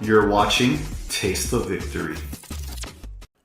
You're watching Taste of Victory.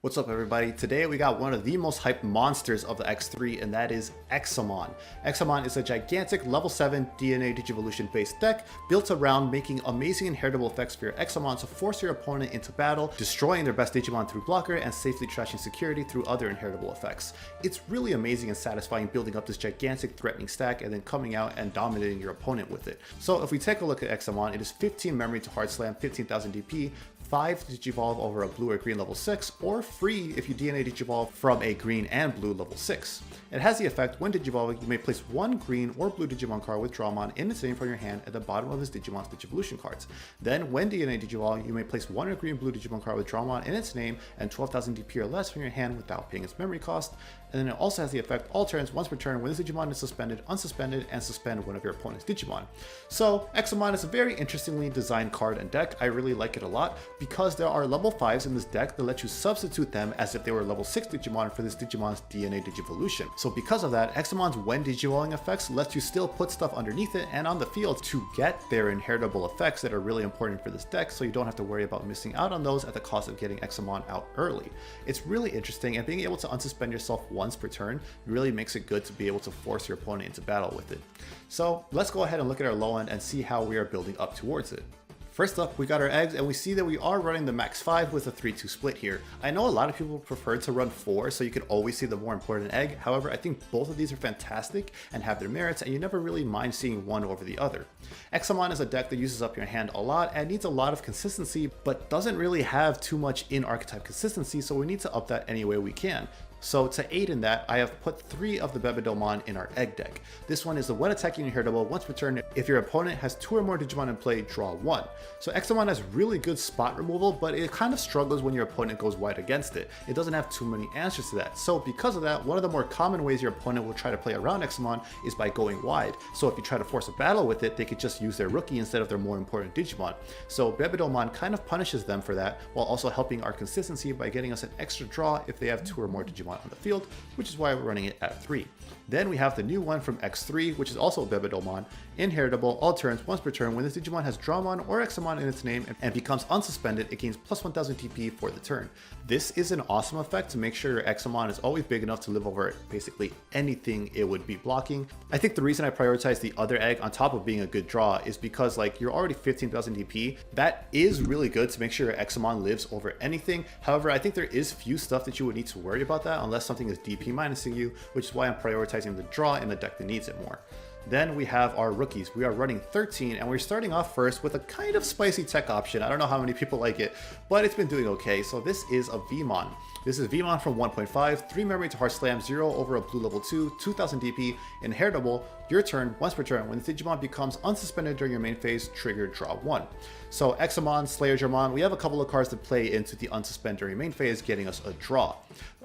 What's up everybody? Today we got one of the most hyped monsters of the X3 and that is Examon. Examon is a gigantic level 7 DNA Digivolution based deck built around making amazing inheritable effects for your Examon to force your opponent into battle, destroying their best Digimon through blocker and safely trashing security through other inheritable effects. It's really amazing and satisfying building up this gigantic threatening stack and then coming out and dominating your opponent with it. So if we take a look at Examon, it is 15 memory to hard slam, 15,000 DP, 5 Digivolve over a blue or green level 6, or free if you DNA Digivolve from a green and blue level 6. It has the effect, when Digivolving, you may place one green or blue Digimon card with Dracomon in its name from your hand at the bottom of his Digimon's Digivolution cards. Then, when DNA Digivolving, you may place one or green blue Digimon card with Dracomon in its name and 12,000 DP or less from your hand without paying its memory cost. And then it also has the effect, all turns, once per turn, when this Digimon is suspended, unsuspended, and suspend one of your opponent's Digimon. So, Examon is a very interestingly designed card and deck. I really like it a lot because there are level 5s in this deck that let you substitute them as if they were level 6 Digimon for this Digimon's DNA Digivolution. So because of that, Examon's when Digivolving effects lets you still put stuff underneath it and on the field to get their inheritable effects that are really important for this deck, so you don't have to worry about missing out on those at the cost of getting Examon out early. It's really interesting, and being able to unsuspend yourself once per turn really makes it good to be able to force your opponent into battle with it. So let's go ahead and look at our low end and see how we are building up towards it. First up, we got our eggs, and we see that we are running the max 5 with a 3-2 split here. I know a lot of people prefer to run 4, so you can always see the more important egg. However, I think both of these are fantastic and have their merits, and you never really mind seeing one over the other. Examon is a deck that uses up your hand a lot and needs a lot of consistency, but doesn't really have too much in-archetype consistency, so we need to up that any way we can. So to aid in that, I have put 3 of the Bebydomon in our egg deck. This one is the when attacking inheritable, once per turn, if your opponent has 2 or more Digimon in play, draw 1. So Examon has really good spot removal, but it kind of struggles when your opponent goes wide against it. It doesn't have too many answers to that. So because of that, one of the more common ways your opponent will try to play around Examon is by going wide. So if you try to force a battle with it, they could just use their rookie instead of their more important Digimon. So Bebydomon kind of punishes them for that, while also helping our consistency by getting us an extra draw if they have 2 or more Digimon on the field, which is why we're running it at 3. Then we have the new one from X3, which is also a Bebydomon, inheritable, all turns, once per turn. When this Digimon has Dracomon or Examon in its name and becomes unsuspended, it gains plus 1000 TP for the turn. This is an awesome effect to make sure your Examon is always big enough to live over basically anything it would be blocking. I think the reason I prioritize the other egg on top of being a good draw is because like you're already 15,000 DP. That is really good to make sure your Examon lives over anything. However, I think there is few stuff that you would need to worry about that unless something is DP minusing you, which is why I'm prioritizing the draw in the deck that needs it more. Then we have our rookies. We are running 13 and we're starting off first with a kind of spicy tech option. I don't know how many people like it, but it's been doing okay. So this is a Veemon. This is Veemon from 1.5, 3 memory to hard slam, 0 over a blue level 2, 2000 DP, inheritable, your turn, once per turn. When the Digimon becomes unsuspended during your main phase, trigger, draw 1. So Examon, Slayerdramon, we have a couple of cards that play into the unsuspend during main phase, getting us a draw.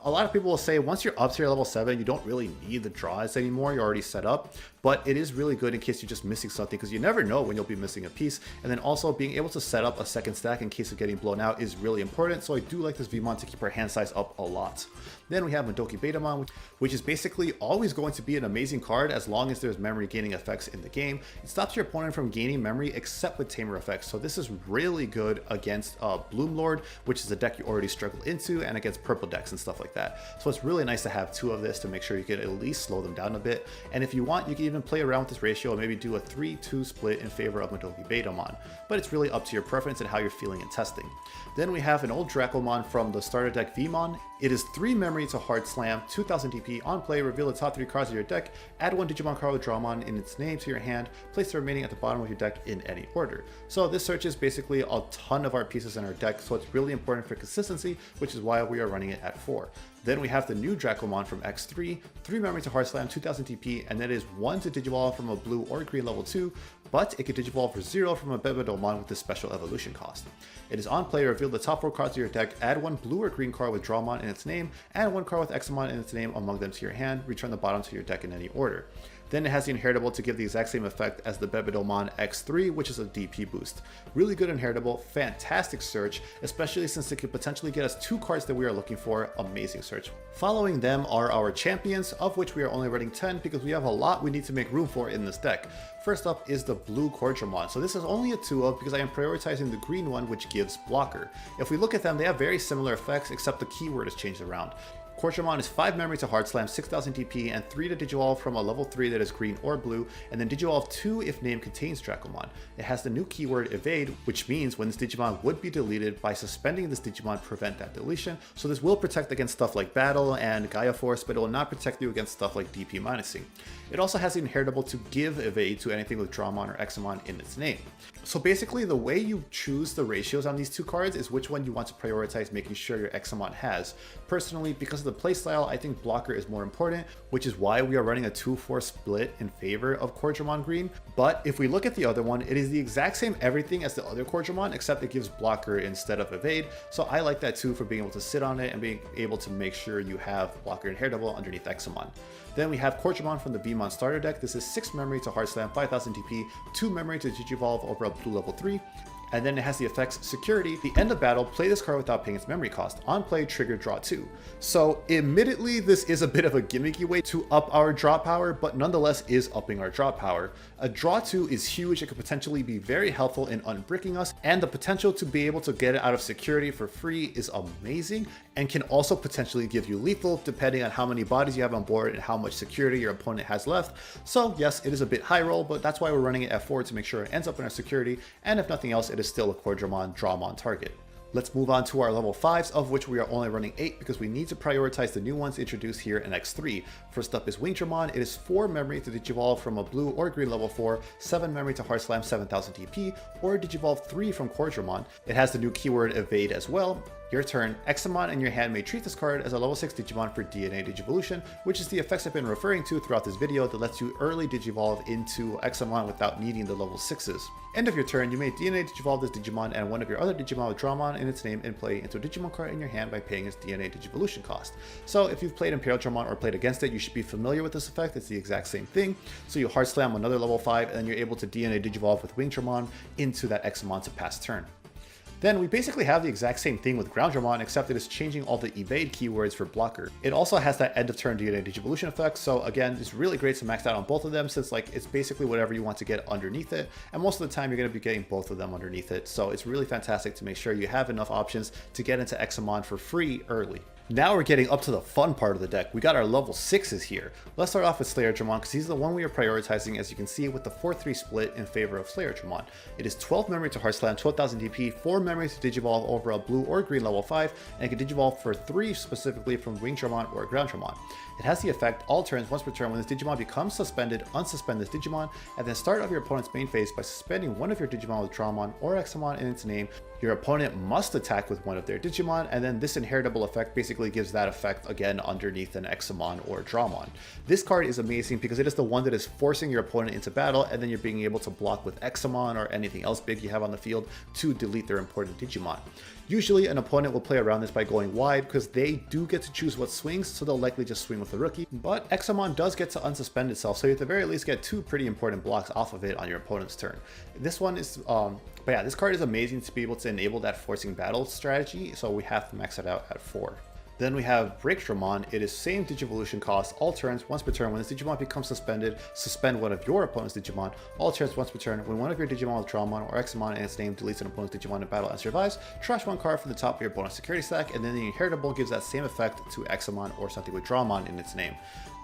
A lot of people will say once you're up to your level 7, you don't really need the draws anymore, you're already set up, but it is really good in case you're just missing something because you never know when you'll be missing a piece. And then also being able to set up a second stack in case of getting blown out is really important, so I do like this Veemon to keep our hand size up a lot. Then we have ModokiBetamon, which is basically always going to be an amazing card as long as there's memory gaining effects in the game. It stops your opponent from gaining memory except with Tamer effects, so this is really good against Bloom Lord, which is a deck you already struggle into, and against purple decks and stuff like that. So it's really nice to have 2 of this to make sure you can at least slow them down a bit. And if you want, you can even play around with this ratio and maybe do a 3-2 split in favor of ModokiBetamon, but it's really up to your preference and how you're feeling in testing. Then we have an old Dracomon from the starter deck Veemon. It is 3 memory to hard slam, 2000 DP, on play, reveal the top 3 cards of your deck, add 1 Digimon card with Dracomon in its name to your hand, place the remaining at the bottom of your deck in any order. So this searches basically a ton of our pieces in our deck, so it's really important for consistency, which is why we are running it at 4. Then we have the new Dracomon from X3, 3 memory to hard slam, 2000 TP, and that is 1 to Digivolve from a blue or green level 2, but it can Digivolve for 0 from a Bebydomon with this special evolution cost. It is on play, reveal the top 4 cards of your deck, add 1 blue or green card with Dracomon in its name, and 1 card with Examon in its name among them to your hand, return the bottom to your deck in any order. Then it has the inheritable to give the exact same effect as the Bebydomon EX3, which is a DP boost. Really good inheritable, fantastic search, especially since it could potentially get us 2 cards that we are looking for. Amazing search. Following them are our champions, of which we are only running 10 because we have a lot we need to make room for in this deck. First up is the blue Coredramon. So this is only a 2-of because I am prioritizing the green one, which gives blocker. If we look at them, they have very similar effects, except the keyword is changed around. Coredramon is 5 memory to Hard Slam, 6000 DP, and 3 to Digivolve from a level 3 that is green or blue, and then Digivolve 2 if name contains Dracomon. It has the new keyword Evade, which means when this Digimon would be deleted, by suspending this Digimon prevent that deletion, so this will protect against stuff like Battle and Gaia Force, but it will not protect you against stuff like DP minusing. It also has the inheritable to give Evade to anything with Dramon or Examon in its name. So basically the way you choose the ratios on these 2 cards is which one you want to prioritize making sure your Examon has. Personally, because of the playstyle, I think blocker is more important, which is why we are running a 2-4 split in favor of Coredramon green. But if we look at the other one, it is the exact same everything as the other Coredramon, except it gives blocker instead of evade. So I like that too, for being able to sit on it and being able to make sure you have blocker inheritable underneath Examon. Then we have Coredramon from the Veemon starter deck. This is 6 memory to Hard Slam, 5000 DP, 2 memory to Digivolve over a blue level 3. And then it has the effects Security. The end of battle, play this card without paying its memory cost. On play, trigger draw 2. So admittedly, this is a bit of a gimmicky way to up our draw power, but nonetheless is upping our draw power. A draw 2 is huge. It could potentially be very helpful in unbricking us, and the potential to be able to get it out of Security for free is amazing, and can also potentially give you lethal depending on how many bodies you have on board and how much security your opponent has left. So yes, it is a bit high roll, but that's why we're running it at 4 to make sure it ends up in our security, and if nothing else, it is still a Coredramon Drawmon target. Let's move on to our level 5s, of which we are only running 8 because we need to prioritize the new ones introduced here in X3. First up is Wingdramon. It is 4 memory to Digivolve from a blue or green level 4, 7 memory to Hard Slam, 7000 DP, or Digivolve 3 from Coredramon. It has the new keyword Evade as well. Your turn, Examon in your hand may treat this card as a level 6 Digimon for DNA Digivolution, which is the effects I've been referring to throughout this video that lets you early Digivolve into Examon without needing the level 6s. End of your turn, you may DNA Digivolve this Digimon and one of your other Digimon with Dramon in its name and play into a Digimon card in your hand by paying its DNA Digivolution cost. So if you've played Imperial Dramon or played against it, you should be familiar with this effect. It's the exact same thing. So you Hard Slam another level 5 and then you're able to DNA Digivolve with Wingdramon into that Examon to pass turn. Then we basically have the exact same thing with Groundramon, except it is changing all the evade keywords for blocker. It also has that end of turn DNA Digivolution effect, so again, it's really great to max out on both of them since like it's basically whatever you want to get underneath it, and most of the time you're going to be getting both of them underneath it, so it's really fantastic to make sure you have enough options to get into Examon for free early. Now we're getting up to the fun part of the deck. We got our level 6s here. Let's start off with Slayerdramon because he's the one we are prioritizing, as you can see, with the 4-3 split in favor of Slayerdramon. It is 12 memory to Hard Slam, 12,000 DP, 4 memory to Digivolve over a blue or green level 5, and it can Digivolve for 3 specifically from Wingdramon or Groundramon. It has the effect all turns once per turn when this Digimon becomes suspended, unsuspend this Digimon, and then start of your opponent's main phase by suspending one of your Digimon with Dramon or Examon in its name. Your opponent must attack with one of their Digimon, and then this inheritable effect basically gives that effect again underneath an Examon or Dramon. This card is amazing because it is the one that is forcing your opponent into battle, and then you're being able to block with Examon or anything else big you have on the field to delete their important Digimon. Usually an opponent will play around this by going wide because they do get to choose what swings, so they'll likely just swing with the rookie, but Examon does get to unsuspend itself, so you at the very least get 2 pretty important blocks off of it on your opponent's turn. This one is but yeah, this card is amazing to be able to enable that forcing battle strategy, so we have to max it out at 4. Then we have Breakdramon. It is same Digivolution cost, all turns once per turn. When this Digimon becomes suspended, suspend one of your opponent's Digimon, all turns once per turn. When one of your Digimon with Dramon or Examon in its name deletes an opponent's Digimon in battle and survives, trash one card from the top of your opponent's security stack, and then the inheritable gives that same effect to Examon or something with Dramon in its name.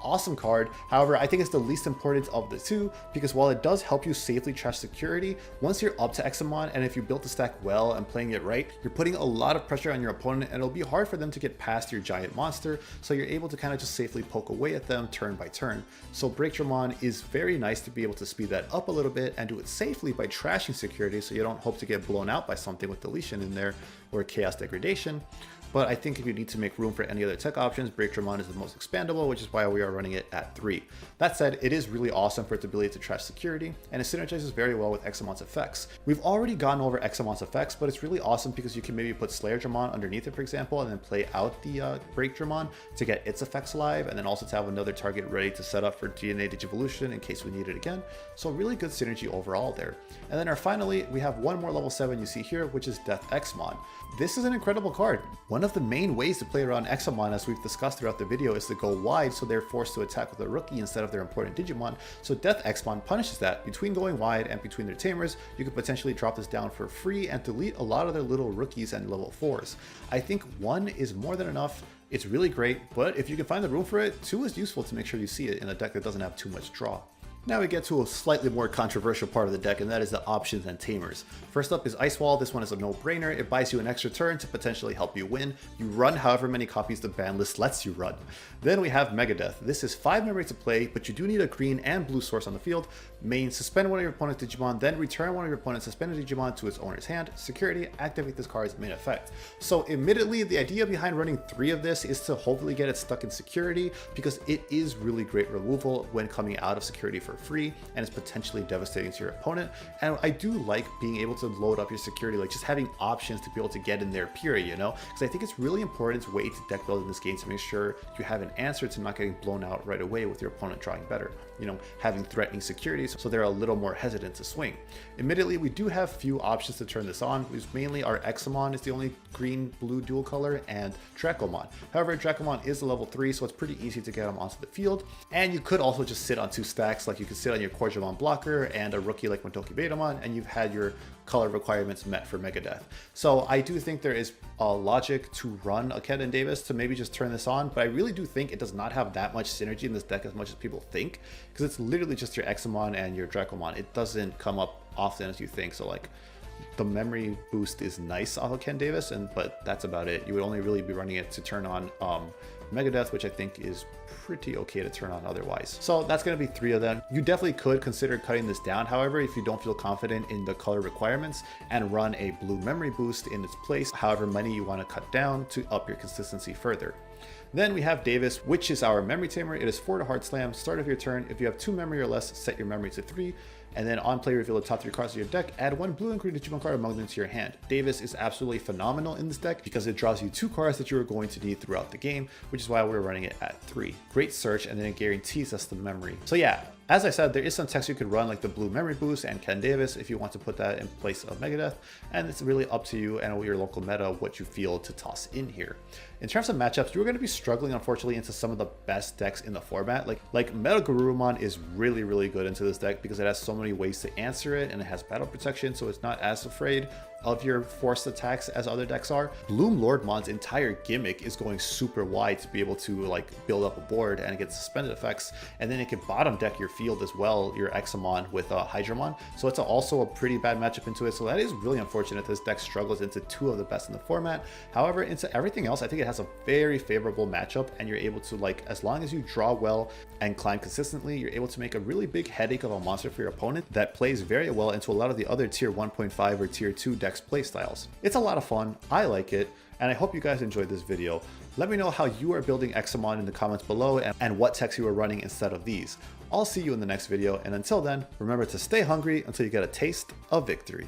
Awesome card. However, I think it's the least important of the two because while it does help you safely trash security, once you're up to Examon and if you built the stack well and playing it right, you're putting a lot of pressure on your opponent and it'll be hard for them to get past your giant monster, so you're able to kind of just safely poke away at them turn by turn. So Breakdramon is very nice to be able to speed that up a little bit and do it safely by trashing security so you don't hope to get blown out by something with deletion in there or chaos degradation. but I think if you need to make room for any other tech options, Breakdramon is the most expandable, which is why we are running it at 3. That said, it is really awesome for its ability to trash security, and it synergizes very well with Examon's effects. We've already gone over Examon's effects, but it's really awesome because you can maybe put Slayerdramon underneath it, for example, and then play out the Breakdramon to get its effects live, and then also to have another target ready to set up for DNA Digivolution in case we need it again. So really good synergy overall there. And then finally, we have one more level 7 you see here, which is DeathXmon. This is an incredible card. One of the main ways to play around Examon, as we've discussed throughout the video, is to go wide so they're forced to attack with a rookie instead of their important Digimon. So DeathXmon punishes that. Between going wide and between their tamers, you could potentially drop this down for free and delete a lot of their little rookies and level 4s. I think 1 is more than enough. It's really great, but if you can find the room for it, 2 is useful to make sure you see it in a deck that doesn't have too much draw. Now we get to a slightly more controversial part of the deck, and that is the options and tamers. First up is Ice Wall. This one is a no-brainer. It buys you an extra turn to potentially help you win. You run however many copies the ban list lets you run. Then we have Megadeath. This is 5 memory to play, but you do need a green and blue source on the field. Main, suspend one of your opponent's Digimon, then return one of your opponent's suspended Digimon to its owner's hand. Security, activate this card's main effect. So admittedly, the idea behind running 3 of this is to hopefully get it stuck in security, because it is really great removal when coming out of security for free, and it's potentially devastating to your opponent. And I do like being able to load up your security, like just having options to be able to get in there, period, you know? Because I think it's really important way to deck build in this game to make sure you have an answer to not getting blown out right away with your opponent drawing better. You know, having threatening securities so they're a little more hesitant to swing. Admittedly, we do have few options to turn this on, which mainly our Examon is the only green-blue dual color, and Dracomon. However, Dracomon is a level 3, so it's pretty easy to get him onto the field. And you could also just sit on 2 stacks, like you could sit on your Coredramon blocker and a rookie like ModokiBetamon, and you've had your color requirements met for Megadeath. So I do think there is a logic to run a Ken and Davis to maybe just turn this on, but I really do think it does not have that much synergy in this deck as much as people think, because it's literally just your Examon and your Dracomon. It doesn't come up often as you think. So like the memory boost is nice off of Ken Davis, but that's about it. You would only really be running it to turn on Megadeath, which I think is pretty okay to turn on otherwise. So that's going to be 3 of them. You definitely could consider cutting this down, however, if you don't feel confident in the color requirements, and run a blue memory boost in its place, however many you want to cut down to up your consistency further. Then we have Davis, which is our memory tamer. It is 4 to hard slam, start of your turn. If you have 2 memory or less, set your memory to 3. And then on play, reveal the top 3 cards of your deck, add 1 blue and green Digimon card among them to your hand. Davis is absolutely phenomenal in this deck because it draws you 2 cards that you are going to need throughout the game, which is why we're running it at 3. Great search, and then it guarantees us the memory. So yeah, as I said, there is some text you could run, like the blue memory boost and Ken Davis, if you want to put that in place of Megadeath, and it's really up to you and your local meta what you feel to toss in here. In terms of matchups, you're going to be struggling, unfortunately, into some of the best decks in the format. Like Megadeath is really good into this deck because it has so many ways to answer it, and it has battle protection, so it's not as afraid of your forced attacks as other decks are. Bloom Lordmon's entire gimmick is going super wide to be able to like build up a board and get suspended effects, and then it can bottom deck your field as well, your Examon with Hydramon. So it's also a pretty bad matchup into it. So that is really unfortunate. This deck struggles into 2 of the best in the format. However, into everything else, I think it has a very favorable matchup, and you're able to, like, as long as you draw well and climb consistently, you're able to make a really big headache of a monster for your opponent that plays very well into a lot of the other tier 1.5 or tier 2 decks playstyles. It's a lot of fun. I like it, and I hope you guys enjoyed this video. Let me know how you are building Examon in the comments below, and what techs you are running instead of these. I'll see you in the next video, and until then, remember to stay hungry until you get a taste of victory.